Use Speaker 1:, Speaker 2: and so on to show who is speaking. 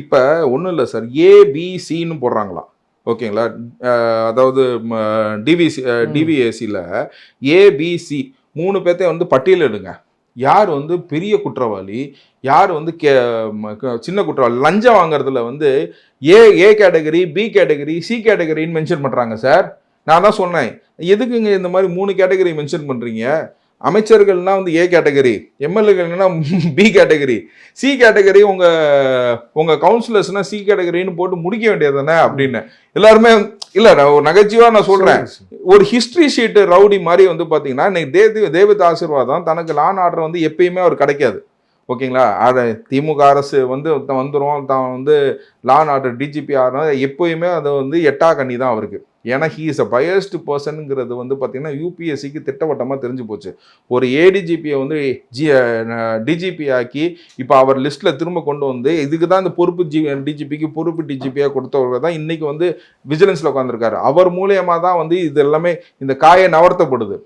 Speaker 1: இப்போ ஒன்றும் இல்லை சார், ஏபிசின்னு போடுறாங்களாம். ஓகேங்களா? அதாவது டிவிசி டிவிஏசியில் ஏபிசி 3 பேர்த்தையும் வந்து பட்டியலிடுங்க. யார் வந்து பெரிய குற்றவாளி, யார் வந்து சின்ன குற்றவாளி. லஞ்சம் வாங்குறதுல வந்து A category, B category, C கேட்டகரின்னு மென்ஷன் பண்ணுறாங்க சார். நான் தான் சொன்னேன், எதுக்குங்க இந்த மாதிரி 3 கேட்டகரி மென்ஷன் பண்ணுறீங்க? அமைச்சர்கள்னா வந்து ஏ கேட்டகரி, எம்எல்ஏகள்னா பி கேட்டகரி, சி கேட்டகரி உங்க கவுன்சிலர்ஸ்னா சி கேட்டகரின்னு போட்டு முடிக்க வேண்டியது தானே அப்படின்னு எல்லாருமே. இல்ல, நான் ஒரு நகைச்சுவா நான் சொல்றேன், ஒரு ஹிஸ்டரி ஷீட் ரவுடி மாதிரி வந்து பாத்தீங்கன்னா இன்னைக்கு தேவித் ஆசீர்வாதம் தனக்கு லான் ஆர்டர் வந்து எப்பயுமே அவர் கிடைக்காது. ஓகேங்களா? அதை திமுக அரசு வந்து வந்துடும், தான் வந்து லான் ஆர்டர் டிஜிபி ஆனா எப்பயுமே அதை வந்து எட்டா கண்ணி தான் அவருக்கு. ஏன்னா ஹீ இஸ் அ பயஸ்டு பர்சனுங்கிறது வந்து பார்த்தீங்கன்னா யூபிஎஸ்சிக்கு திட்டவட்டமாக தெரிஞ்சு போச்சு. ஒரு ஏடிஜிபியை வந்து டிஜிபி ஆக்கி இப்போ அவர் லிஸ்ட்டில் திரும்ப கொண்டு வந்து இதுக்கு தான் இந்த பொறுப்பு டிஜிபிக்கு பொறுப்பு டிஜிபியாக கொடுத்தவர்கள் தான் இன்னைக்கு வந்து விஜிலன்ஸில் உட்காந்துருக்காரு. அவர் மூலியமாக தான் வந்து இது எல்லாமே இந்த காயை நவர்த்தப்படுது.